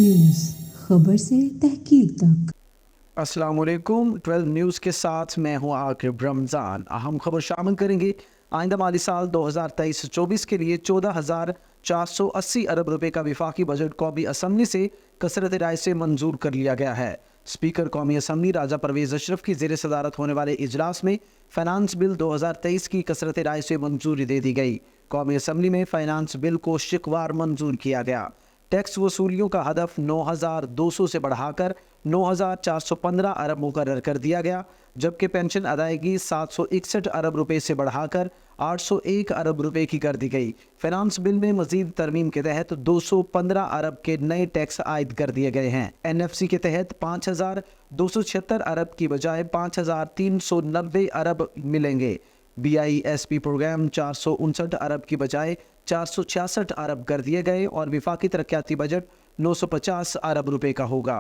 News खबर से तहकीक तक। अस्सलाम वालेकुम। 12 न्यूज़ के साथ मैं हूं आकिब रमज़ान। अहम खबर शामिल करेंगे। आइंदा माली साल 2023-24 के लिए 14,480 अरब रुपए का विफाकी बजट कौमी असम्बली से कसरत राय से मंजूर कर लिया गया है। स्पीकर कौमी असम्बली राजा परवेज़ अशरफ की ज़ेर सदारत होने वाले इजलास में फाइनेंस बिल 2023 की कसरत राय से मंजूरी दे दी गई। कौमी असम्बली में फाइनेंस बिल को शिकवार मंजूर किया गया। टैक्स वसूलियों का हदफ 9,200 से बढ़ाकर 9,415 अरब मुकर्रर कर दिया गया, जबकि पेंशन अदायगी 761 अरब रुपए से बढ़ाकर 801 अरब रुपए की कर दी गई। फाइनेंस बिल में मजीद तरमीम के तहत 215 अरब के नए टैक्स आयद कर दिए गए हैं। NFC के तहत 5,276 अरब की बजाय 5,390 अरब मिलेंगे। BISP प्रोग्राम 459 अरब की बजाय 466 अरब कर दिए गए और विफाकी तरक्याती बजट 950 अरब रुपए का होगा।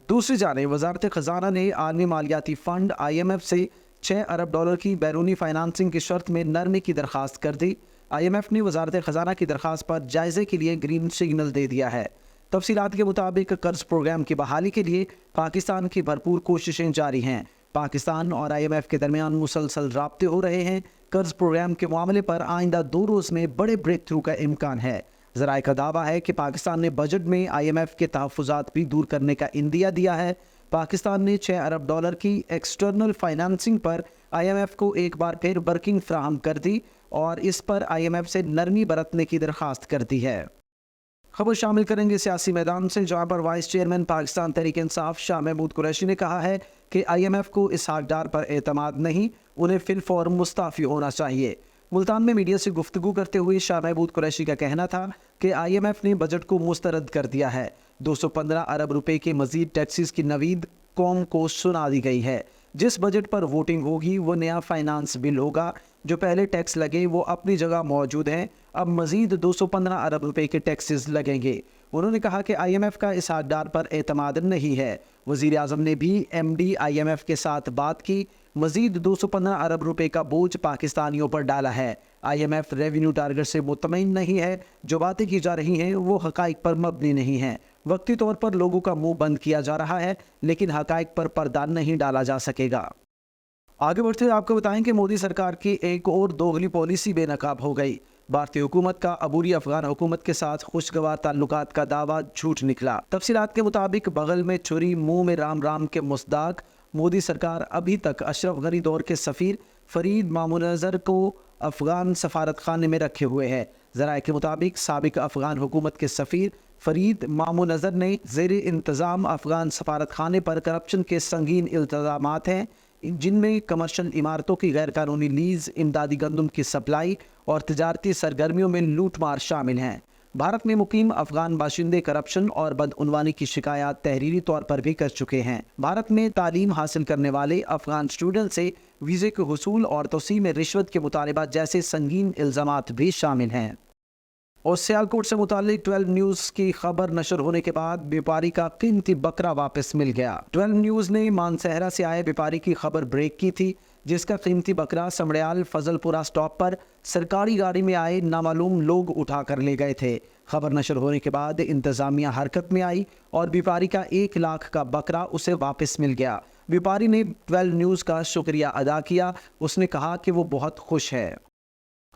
दूसरी जानिब वजारत खजाना ने आलमी मालियाती फंड IMF से 6 अरब डॉलर की बैरूनी फाइनेंसिंग की शर्त में नरमी की दरख्वास्त कर दी। IMF ने वजारत खजाना की दरख्वास्त पर जायजे के लिए ग्रीन सिग्नल दे दिया है। तफसीलात के मुताबिक कर्ज प्रोग्राम की बहाली के लिए पाकिस्तान की भरपूर कोशिशें जारी हैं। पाकिस्तान और IMF के दरमियान मुसलसल राब्ते हो रहे हैं। कर्ज प्रोग्राम के मामले पर आइंदा 2 रोज़ में बड़े ब्रेक थ्रू का इम्कान है। ज़राए का दावा है कि पाकिस्तान ने बजट में IMF के तहफ़्फ़ुज़ात भी दूर करने का इंदिया दिया है। पाकिस्तान ने 6 अरब डॉलर की एक्सटर्नल फाइनेंसिंग पर IMF को एक बार फिर वर्किंग फ्राहम कर दी और इस पर IMF से नरमी बरतने की दरख्वास्त कर दी है। खबर शामिल करेंगे सियासी मैदान से, जहां पर वाइस चेयरमैन पाकिस्तान तहरीक इंसाफ शाह महमूद कुरैशी ने कहा है कि IMF को इसहाक डार पर एतमाद नहीं, उन्हें फिलफौर मुस्ताफ़ी होना चाहिए। मुल्तान में मीडिया से गुफ्तगू करते हुए शाह महमूद कुरैशी का कहना था कि IMF ने बजट को मुस्तरद कर दिया है। 215 अरब रुपए के मजीद टैक्सेस की नवीद कौम को सुना दी गई है। जिस बजट पर वोटिंग होगी वो नया फाइनेंस बिल होगा। जो पहले टैक्स लगे वो अपनी जगह मौजूद हैं, अब मजीद 215 अरब रुपए के टैक्सेस लगेंगे। उन्होंने कहा कि IMF का इसहाक डार पर एतमाद नहीं है। वज़ीर आज़म ने भी MD IMF के साथ बात की। मजीद 215 अरब रुपए का बोझ पाकिस्तानियों पर डाला है। IMF रेवेन्यू टारगेट से मुतमईन नहीं है। जो बातें की जा रही हैं वो हकाइक पर मबनी नहीं हैं। वक्ती तौर पर लोगों का मुंह बंद किया जा रहा है, लेकिन हकाइक पर पर्दा नहीं डाला जा सकेगा। आगे बढ़ते हुए आपको बताएं कि मोदी सरकार की एक और दोगली पॉलिसी बेनकाब हो गई। भारतीय हुकूमत का अबूरी अफगान हुकूमत के साथ खुशगवार ताल्लुकात का दावा झूठ निकला। तफसीलात के मुताबिक बगल में छुरी मुंह में राम राम के मुस्ताक मोदी सरकार अभी तक अशरफ गनी दौर के सफ़ीर फरीद मामूनज़र को अफगान सफारत खाने में रखे हुए है। ज़राए के मुताबिक साबिक अफगान हुकूमत के सफ़ीर फरीद मामूनज़र ने ज़ेर इंतज़ाम अफगान सफारत खाने पर करप्शन के संगीन इल्ज़ामात हैं, जिनमें कमर्शल इमारतों की गैर कानूनी लीज़, इमदादी गंदम की सप्लाई और तजारती सरगर्मियों में लूट मार शामिल हैं। भारत में मुकीम अफगान बाशिंदे करप्शन और बदउनवानी की शिकायत तहरीरी तौर पर भी कर चुके हैं। भारत में तालीम हासिल करने वाले अफगान स्टूडेंट से वीज़े के हुसूल और तोसी में रिश्वत के मुतालबा जैसे संगीन इल्ज़ामात भी शामिल हैं। और सियालकोट से मुतालिक 12 न्यूज़ की खबर नशर होने के बाद व्यापारी का कीमती बकरा वापस मिल गया। 12 न्यूज़ ने मानसहरा से आए व्यापारी की खबर ब्रेक की थी, जिसका कीमती बकरा समड़याल फजलपुरा स्टॉप पर सरकारी गाड़ी में आए नामालूम लोग उठा कर ले गए थे। खबर नशर होने के बाद इंतज़ामिया हरकत में आई और व्यापारी का 1 लाख का बकरा उसे वापस मिल गया। व्यापारी ने 12 न्यूज़ का शुक्रिया अदा किया। उसने कहा कि वो बहुत खुश है।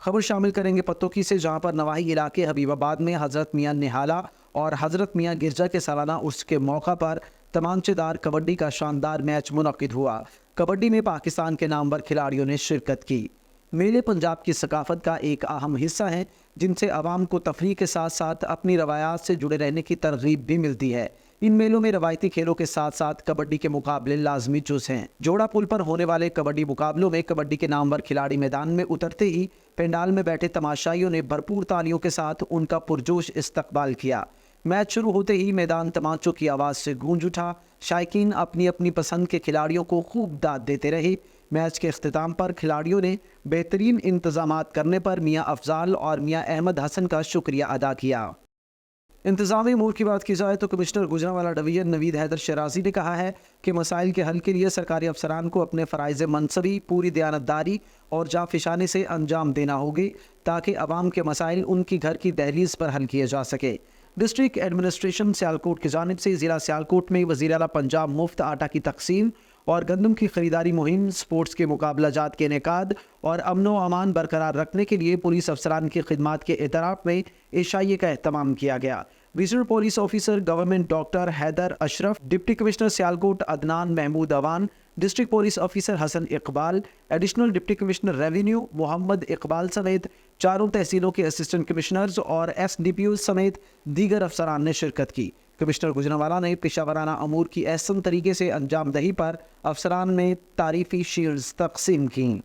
खबर शामिल करेंगे पत्तोकी से, जहां पर नवाही इलाके हबीबाबाद में हज़रत मियाँ निहाला और हज़रत मियाँ गिरजा के सालाना उर्स के मौका पर तमांचेदार कबड्डी का शानदार मैच मुनक्किद हुआ। कबड्डी में पाकिस्तान के नामवर खिलाड़ियों ने शिरकत की। मेले पंजाब की सकाफत का एक अहम हिस्सा हैं, जिनसे आवाम को तफरीह के साथ साथ अपनी रवायात से जुड़े रहने की तरगीब भी मिलती है। इन मेलों में रवायती खेलों के साथ साथ कबड्डी के मुकाबले लाजमी जुज़ हैं। जोड़ा पुल पर होने वाले कबड्डी मुकाबलों में कबड्डी के नामवर खिलाड़ी मैदान में उतरते ही पंडाल में बैठे तमाशाइयों ने भरपूर तालियों के साथ उनका पुरजोश इस्तकबाल किया। मैच शुरू होते ही मैदान तमाचों की आवाज़ से गूंज उठा। शायकीन अपनी अपनी पसंद के खिलाड़ियों को खूब दाद देते रहे। मैच के अख्तिताम पर खिलाड़ियों ने बेहतरीन इंतजामात करने पर मियाँ अफजाल और मियाँ अहमद हसन का शुक्रिया अदा किया। इंतज़ामी अमूर की बात की जाए तो कमिश्नर गुजरांवाला डिवीज़न नवीद हैदर शराजी ने कहा है कि मसाइल के हल के लिए सरकारी अफसरान को अपने फ़राइज़ मनसबी पूरी दयानतदारी और जाफिशानी से अंजाम देना होगी, ताकि अवाम के मसाइल उनकी घर की दहलीज पर हल किए जा सके। ڈسٹرکٹ ایڈمنسٹریشن سیالکوٹ کی جانب سے ضلع سیالکوٹ میں وزیر اعلیٰ پنجاب مفت آٹا کی تقسیم اور گندم کی خریداری مہم، سپورٹس کے مقابلہ جات کے انعقاد اور امن و امان برقرار رکھنے کے لیے پولیس افسران کی خدمات کے اعتراف میں عشائیے کا اہتمام کیا گیا۔ Regional police officer government doctor Haider Ashraf, deputy commissioner Sialkot Adnan Mahmood Awan, district police officer Hassan Iqbal, additional deputy commissioner revenue Muhammad Iqbal سمیت چاروں تحصیلوں کے اسسٹنٹ کمشنرز اور ایس ڈی پی او سمیت دیگر افسران نے شرکت کی۔ کمشنر گجرانوالہ نے پیشہ ورانہ امور کی احسن طریقے سے انجام دہی پر افسران میں تعریفی شیلڈز تقسیم کیں۔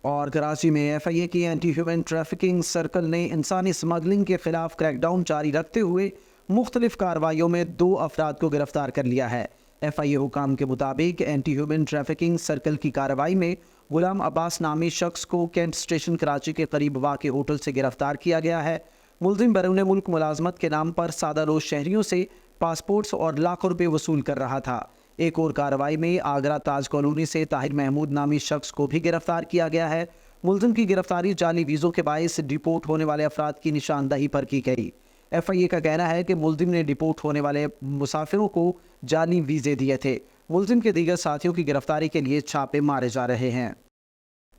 اور کراچی میں ایف آئی اے کی اینٹی ہیومن ٹریفکنگ سرکل نے انسانی اسمگلنگ کے خلاف کریک ڈاؤن جاری رکھتے ہوئے مختلف کارروائیوں میں 2 افراد کو گرفتار کر لیا ہے۔ ایف آئی اے حکام کے مطابق اینٹی ہیومن ٹریفکنگ سرکل کی کارروائی میں غلام عباس نامی شخص کو کینٹ اسٹیشن کراچی کے قریب واقع ہوٹل سے گرفتار کیا گیا ہے۔ ملزم بیرون ملک ملازمت کے نام پر سادہ روز شہریوں سے پاسپورٹس اور لاکھوں روپے وصول کر رہا تھا۔ ایک اور کارروائی میں آگرہ تاج کالونی سے طاہر محمود نامی شخص کو بھی گرفتار کیا گیا ہے۔ ملزم کی گرفتاری جعلی ویزوں کے باعث ڈپورٹ ہونے والے افراد کی نشاندہی پر کی گئی۔ ایف آئی اے کا کہنا ہے کہ ملزم نے ڈپورٹ ہونے والے مسافروں کو جعلی ویزے دیے تھے۔ ملزم کے دیگر ساتھیوں کی گرفتاری کے لیے چھاپے مارے جا رہے ہیں۔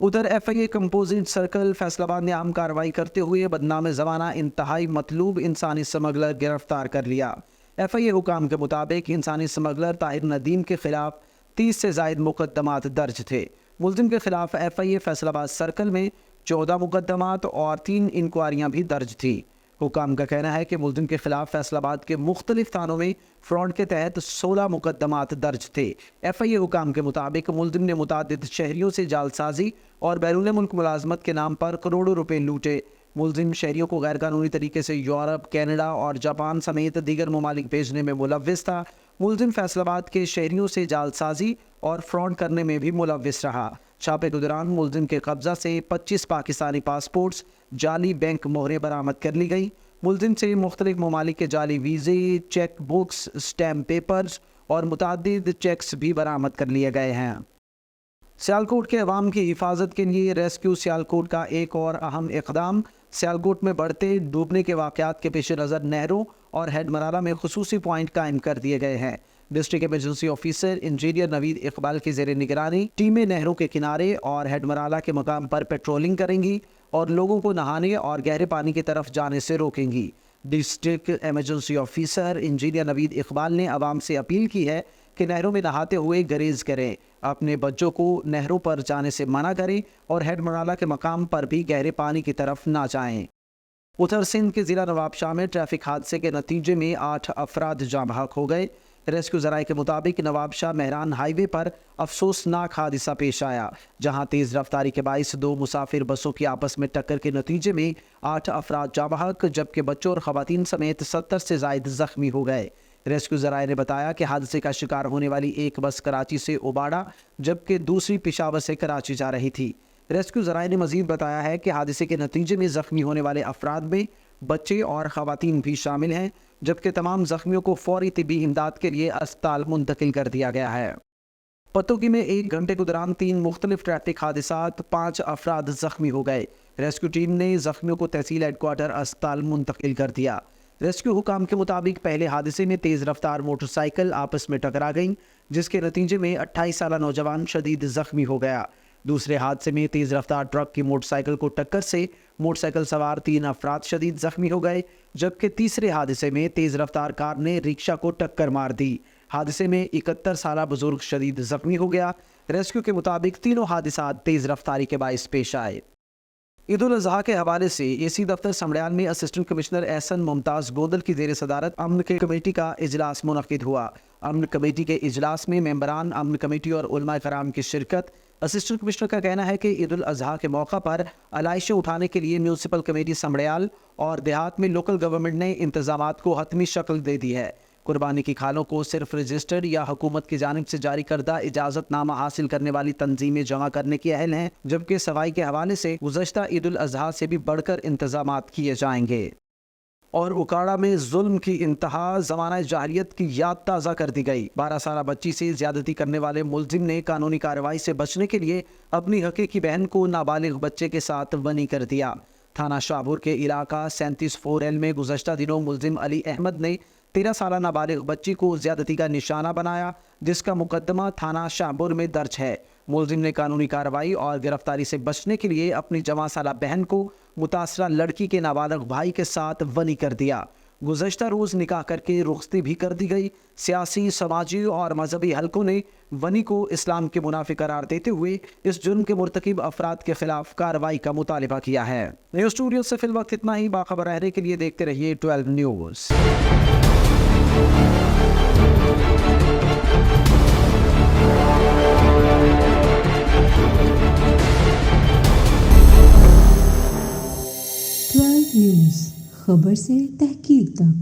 ادھر F I A composite circle Faisalabad نے اہم کارروائی کرتے ہوئے بدنام زمانہ انتہائی مطلوب انسانی اسمگلر گرفتار کر لیا۔ ایف آئی اے حکام کے مطابق انسانی اسمگلر طاہر ندیم کے خلاف 30 سے زائد مقدمات درج تھے۔ ملزم کے خلاف ایف آئی اے فیصل آباد سرکل میں 14 مقدمات اور 3 انکوائریاں بھی درج تھیں۔ حکام کا کہنا ہے کہ ملزم کے خلاف فیصل آباد کے مختلف تھانوں میں فراڈ کے تحت 16 مقدمات درج تھے۔ ایف آئی اے حکام کے مطابق ملزم نے متعدد شہریوں سے جعل سازی اور بیرون ملک ملازمت کے نام پر کروڑوں روپے لوٹے۔ ملزم شہریوں کو غیر قانونی طریقے سے یورپ، کینیڈا اور جاپان سمیت دیگر ممالک بھیجنے میں ملوث تھا۔ ملزم فیصل آباد کے شہریوں سے جعل سازی اور فراڈ کرنے میں بھی ملوث رہا۔ چھاپے کے دوران ملزم کے قبضہ سے 25 پاکستانی پاسپورٹس، جعلی بینک مہریں برآمد کر لی گئی۔ ملزم سے مختلف ممالک کے جعلی ویزے، چیک بکس، اسٹیمپ پیپرز اور متعدد چیکس بھی برآمد کر لیے گئے ہیں۔ سیالکوٹ کے عوام کی حفاظت کے لیے ریسکیو سیالکوٹ کا ایک اور اہم اقدام۔ سیالکوٹ میں بڑھتے ڈوبنے کے واقعات کے پیش نظر نہروں اور ہیڈ مرالہ میں خصوصی پوائنٹ قائم کر دیے گئے ہیں۔ ڈسٹرکٹ ایمرجنسی آفیسر انجینئر نوید اقبال کی زیر نگرانی ٹیمیں نہروں کے کنارے اور ہیڈ مرالہ کے مقام پر پیٹرولنگ کریں گی اور لوگوں کو نہانے اور گہرے پانی کی طرف جانے سے روکیں گی۔ ڈسٹرکٹ ایمرجنسی آفیسر انجینئر نوید اقبال نے عوام سے اپیل کی ہے کہ نہروں میں نہاتے ہوئے گریز کریں، اپنے بچوں کو نہروں پر جانے سے منع کریں اور ہیڈ مرالہ کے مقام پر بھی گہرے پانی کی طرف نہ جائیں۔ ادھر سندھ کے ضلع نواب شاہ میں ٹریفک حادثے کے نتیجے میں 8 افراد جاں بحق ہو گئے۔ ریسکیو ذرائع کے مطابق نواب شاہ مہران ہائی وے پر افسوسناک حادثہ پیش آیا، جہاں تیز رفتاری کے باعث 2 مسافر بسوں کی آپس میں ٹکر کے نتیجے میں 8 افراد جاں بحق جبکہ بچوں اور خواتین سمیت 70 سے زائد زخمی ہو گئے۔ ریسکیو ذرائع نے بتایا کہ حادثے کا شکار ہونے والی ایک بس کراچی سے اوباڑہ جبکہ دوسری پشاور سے کراچی جا رہی تھی۔ ریسکیو ذرائع نے مزید بتایا ہے کہ حادثے کے نتیجے میں زخمی ہونے والے افراد میں بچے اور خواتین بھی شامل ہیں، جبکہ تمام زخمیوں کو فوری طبی امداد کے لیے اسپتال منتقل کر دیا گیا ہے۔ پتوکی میں 1 گھنٹے کے دوران 3 مختلف ٹریفک حادثات، 5 افراد زخمی ہو گئے۔ ریسکیو ٹیم نے زخمیوں کو تحصیل ہیڈ کوارٹر اسپتال منتقل کر دیا۔ ریسکیو حکام کے مطابق پہلے حادثے میں تیز رفتار موٹر سائیکل آپس میں ٹکرا گئیں، جس کے نتیجے میں 28 سالہ نوجوان شدید زخمی ہو گیا۔ دوسرے حادثے میں تیز رفتار ٹرک کی موٹر سائیکل کو ٹکر سے موٹر سائیکل سوار 3 افراد شدید زخمی ہو گئے، جبکہ تیسرے حادثے میں تیز رفتار کار نے رکشہ کو ٹکر مار دی۔ حادثے میں 71 سالہ بزرگ شدید زخمی ہو گیا۔ ریسکیو کے مطابق تینوں حادثات تیز رفتاری کے باعث پیش آئے۔ عید الاضحیٰ کے حوالے سے اے سی دفتر سمڑیال میں اسسٹنٹ کمشنر احسن ممتاز گودل کی زیر صدارت امن کے کمیٹی کا اجلاس منعقد ہوا۔ امن کمیٹی کے اجلاس میں ممبران امن کمیٹی اور علماء کرام کی شرکت۔ اسسٹنٹ کمشنر کا کہنا ہے کہ عید الاضحیٰ کے موقع پر علائشیں اٹھانے کے لیے میونسپل کمیٹی سمڑیال اور دیہات میں لوکل گورنمنٹ نے انتظامات کو حتمی شکل دے دی ہے۔ قربانی کی کھالوں کو صرف رجسٹرڈ یا حکومت کی جانب سے جاری کردہ اجازت نامہ حاصل کرنے والی تنظیمیں جمع کرنے کی اہل ہیں، جبکہ صفائی کے حوالے سے گزشتہ عید الاضحیٰ سے بھی بڑھ کر انتظامات کیے جائیں گے۔ اور اکاڑا میں ظلم کی انتہا، زمانہ جاہلیت کی یاد تازہ کر دی گئی۔ 12 سالہ بچی سے زیادتی کرنے والے ملزم نے قانونی کارروائی سے بچنے کے لیے اپنی حقیقی بہن کو نابالغ بچے کے ساتھ بنی کر دیا۔ थाना शाहपुर के इलाका 37-4L में गुज़श्ता दिनों मुलजिम अली अहमद ने 13 साल नाबालिग बच्ची को ज़्यादती का निशाना बनाया, जिसका मुकदमा थाना शाहपुर में दर्ज है। मुलजिम ने कानूनी कार्रवाई और गिरफ्तारी से बचने के लिए अपनी 14 साल बहन को मुतासरा लड़की के नाबालिग भाई के साथ वली कर दिया। गुज़श्ता रोज़ निकाह करके रुख्सती भी कर दी गई। सियासी, समाजी और मजहबी हलकों ने वनी को इस्लाम के मुनाफिक करार देते हुए इस जुर्म के मुर्तकिब अफराद के खिलाफ कार्रवाई का मुतालिबा किया है। न्यूज़ स्टूडियो से फिल वक्त इतना ही। बाखबर रहने के लिए देखते रहिए 12 न्यूज़। 12 न्यूज़, खबर से तहकीक तक।